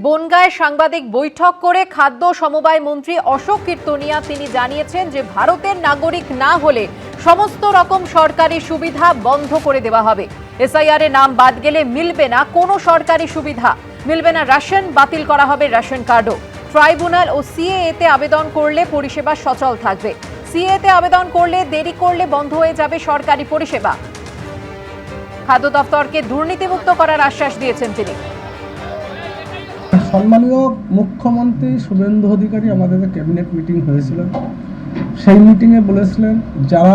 বনগাঁয় সাংবাদিক বৈঠক করে খাদ্য সমবায় মন্ত্রী অশোক কীর্তনিয়া তিনি জানিয়েছেন যে ভারতের নাগরিক না হলে সমস্ত রকম সরকারি সুবিধা বন্ধ করে দেওয়া হবে। এসআইআর এর নাম বাদ গেলে মিলবে না কোনো সরকারি সুবিধা, মিলবে না রেশন, বাতিল করা হবে রেশন কার্ডও। ট্রাইব্যুনাল ও সিএএ তে আবেদন করলে পরিষেবা সচল থাকবে, সিএএ তে আবেদন করলে দেরি করলে বন্ধ হয়ে যাবে সরকারি পরিষেবা। খাদ্য দপ্তরকে দুর্নীতিমুক্ত করার আশ্বাস দিয়েছেন তিনি। সম্মানীয় মুখ্যমন্ত্রী শুভেন্দু অধিকারী আমাদের ক্যাবিনেট মিটিং হয়েছিল, সেই মিটিংয়ে বলেছিলেন যারা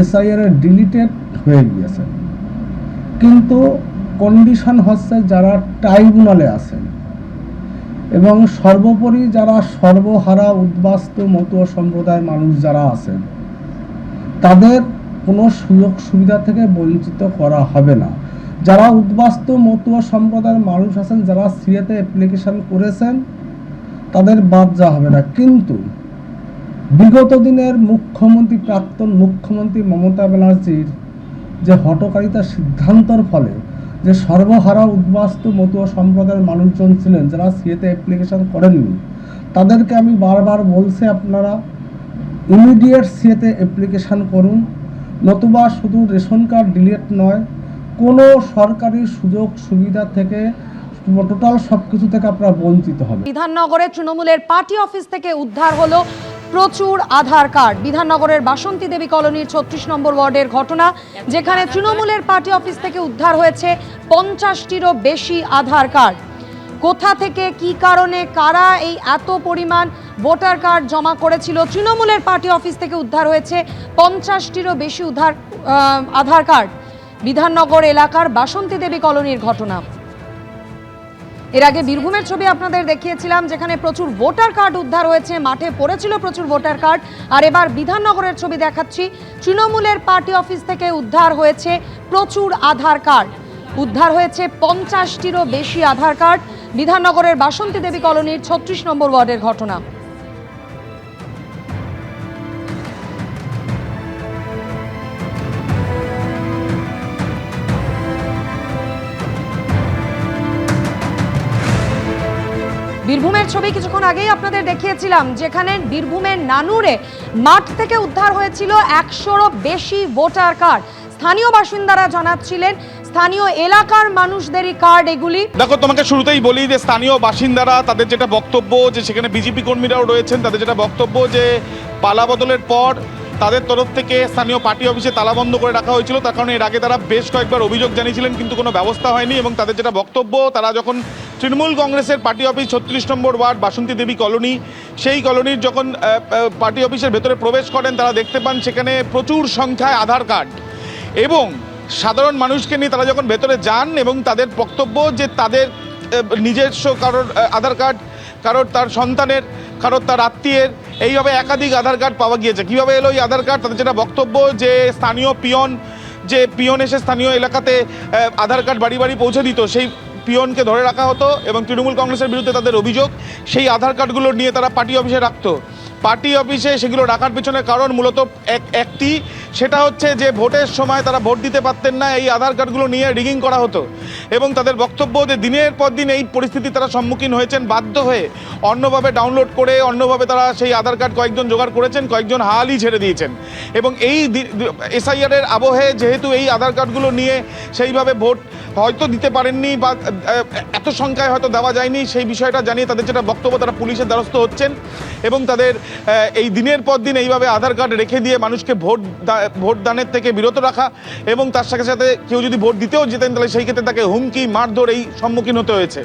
এসআইআর এর ডিলিটেড হয়ে গিয়েছে, কিন্তু কন্ডিশন হচ্ছে যারা ট্রাইব্যুনালে আছেন এবং সর্বোপরি যারা সর্বহারা উদ্বাস্তু মতুয়া সম্প্রদায়ের মানুষ যারা আছেন তাদের কোনো সুযোগ সুবিধা থেকে বঞ্চিত করা হবে না। যারা উদ্বাস্তু মতুয়া সম্প্রদায়ের মানুষ আছেন, যারা সিএতে অ্যাপ্লিকেশন করেছেন তাদের বাদ যাওয়া হবে না। কিন্তু বিগত দিনের মুখ্যমন্ত্রী, প্রাক্তন মুখ্যমন্ত্রী মমতা ব্যানার্জির যে হঠকারিতার সিদ্ধান্তর ফলে যে সর্বহারা উদ্বাস্তু মতুয়া সম্প্রদায়ের মানুষজন ছিলেন যারা সিএতে অ্যাপ্লিকেশন করেননি, তাদেরকে আমি বারবার বলছি আপনারা ইমিডিয়েট সিএতে অ্যাপ্লিকেশন করুন, নতুবা শুধু রেশন কার্ড ডিলিট নয়, কোনো সরকারি সুযোগ সুবিধা থেকে টোটাল সবকিছু থেকে আপনারা বঞ্চিত হবে। বিধাননগরে তৃণমূলের পার্টি অফিস থেকে উদ্ধার হলো প্রচুর আধার কার্ড। বিধাননগরের বাসন্তী দেবী কলোনির ৩৬ নম্বর ওয়ার্ডের ঘটনা, যেখানে তৃণমূলের পার্টি অফিস থেকে উদ্ধার হয়েছে ৫০টিরও বেশি আধার কার্ড। কোথা থেকে কি কারণে কারা এই এত পরিমাণ ভোটার কার্ড জমা করেছিল? তৃণমূলের পার্টি অফিস থেকে উদ্ধার হয়েছে ৫০টিরও বেশি আধার কার্ড। বিধাননগর এলাকার বাসন্তী দেবী কলোনির ঘটনা। এর আগে বীরভূমের ছবি আপনাদের দেখিয়েছিলাম, যেখানে প্রচুর ভোটার কার্ড উদ্ধার হয়েছে, মাঠে পড়েছিল প্রচুর ভোটার কার্ড। আর এবার বিধাননগরের ছবি দেখাচ্ছি, তৃণমূলের পার্টি অফিস থেকে উদ্ধার হয়েছে প্রচুর আধার কার্ড। উদ্ধার হয়েছে ৫০টিরও বেশি আধার কার্ড। বিধাননগরের বাসন্তী দেবী কলোনির ৩৬ নম্বর ওয়ার্ডের ঘটনা। বীরভূমের ছবি কিছুক্ষণ আগেই আপনাদের দেখিয়েছিলাম, যেখানে বীরভূমের নানুরে মাঠ থেকে উদ্ধার হয়েছিল ১০০রও বেশি ভোটার কার্ড। স্থানীয় বাসিন্দারা জানাচ্ছিলেন স্থানীয় এলাকার মানুষদেরই কার্ড এগুলি। দেখো, তোমাকে শুরুতেই বলি যে স্থানীয় বাসিন্দারা তাদের যেটা বক্তব্য, যে সেখানে বিজেপি কর্মীরাও রয়েছেন, তাদের যেটা বক্তব্য যে পালা বদলের পর তাদের তরফ থেকে স্থানীয় পার্টি অফিসে তালাবন্ধ করে রাখা হয়েছিল। তার কারণে এর আগে তারা বেশ কয়েকবার অভিযোগ জানিয়েছিলেন, কিন্তু কোনো ব্যবস্থা হয়নি। এবং তাদের যেটা বক্তব্য, তারা যখন তৃণমূল কংগ্রেসের পার্টি অফিস ৩৬ নম্বর ওয়ার্ড বাসন্তী দেবী কলোনি, সেই কলোনির যখন পার্টি অফিসের ভেতরে প্রবেশ করেন, তারা দেখতে পান সেখানে প্রচুর সংখ্যায় আধার কার্ড। এবং সাধারণ মানুষকে নিয়ে তারা যখন ভেতরে যান এবং তাদের বক্তব্য যে তাদের নিজস্ব কারোর আধার কার্ড, কারোর তার সন্তানের, কারোর তার আত্মীয়ের, এইভাবে একাধিক আধার কার্ড পাওয়া গিয়েছে। কীভাবে এলো এই আধার কার্ড? তাদের যেটা বক্তব্য যে স্থানীয় পিয়ন এসে স্থানীয় এলাকাতে আধার কার্ড বাড়ি বাড়ি পৌঁছে দিত, সেই পিয়নকে ধরে রাখা হতো এবং তৃণমূল কংগ্রেসের বিরুদ্ধে তাদের অভিযোগ সেই আধার কার্ডগুলো নিয়ে তারা পার্টি অফিসে রাখতো। পার্টি অফিসে সেগুলো রাখার পিছনে কারণ মূলত একটি, সেটা হচ্ছে যে ভোটের সময় তারা ভোট দিতে পারতেন না, এই আধার কার্ডগুলো নিয়ে রিগিং করা হতো। এবং তাদের বক্তব্য যে দিনের পর দিন এই পরিস্থিতি তারা সম্মুখীন হয়েছেন, বাধ্য হয়ে অন্যভাবে ডাউনলোড করে অন্যভাবে তারা সেই আধার কার্ড কয়েকজন জোগাড় করেছেন, কয়েকজন হালই ছেড়ে দিয়েছেন। এবং এই এসআইআরের আবহে যেহেতু এই আধার কার্ডগুলো নিয়ে সেইভাবে ভোট হয়তো দিতে পারেননি বা এত সংখ্যায় হয়তো দেওয়া যায়নি, সেই বিষয়টা জানিয়ে তাদের যেটা বক্তব্য, তারা পুলিশের দ্বারস্থ হচ্ছেন এবং তাদের এই দিনের পর দিন এইভাবে আধার কার্ড রেখে দিয়ে মানুষকে ভোটদানের থেকে বিরত রাখা এবং তার সাথে সাথে কেউ যদি ভোট দিতেও যেতেন তাহলে সেই ক্ষেত্রে তাকে হুমকি মারধর এই সম্মুখীন হতে হয়েছে।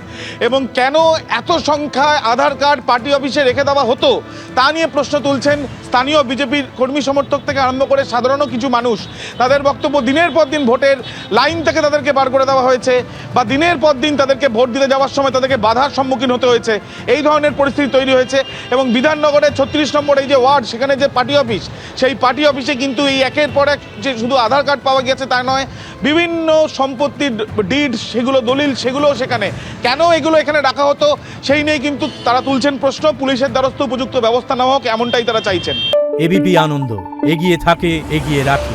এবং কেন এত সংখ্যায় আধার কার্ড পার্টি অফিসে রেখে দেওয়া হতো তা নিয়ে প্রশ্ন তুলছেন স্থানীয় বিজেপির কর্মী সমর্থক থেকে আরম্ভ করে সাধারণ কিছু মানুষ। তাদের বক্তব্য, দিনের পর দিন ভোটের লাইন থেকে তাদেরকে বার করে দেওয়া হয়েছে বা দিনের পর দিন তাদেরকে ভোট দিতে যাওয়ার সময় তাদেরকে বাধার সম্মুখীন হতে হয়েছে, এই ধরনের পরিস্থিতি তৈরি হয়েছে। এবং বিধাননগরের ৩৬ নম্বর এই যে ওয়ার্ড, সেখানে যে পার্টি অফিস, সেই পার্টি অফিসে কিন্তু এই একের পর এক যে শুধু আধার কার্ড পাওয়া গেছে তা নয়, বিভিন্ন সম্পত্তির ডিড, সেগুলো দলিল, সেগুলোও সেখানে। কেন এগুলো এখানে রাখা হতো সেই নিয়ে কিন্তু তারা তুলছেন প্রশ্ন। পুলিশের দ্বারস্থ উপযুক্ত ব্যবস্থা নেওয়া হোক, এমনটাই তারা চাইছেন। এবিপি আনন্দ, এগিয়ে থাকে, এগিয়ে রাখে।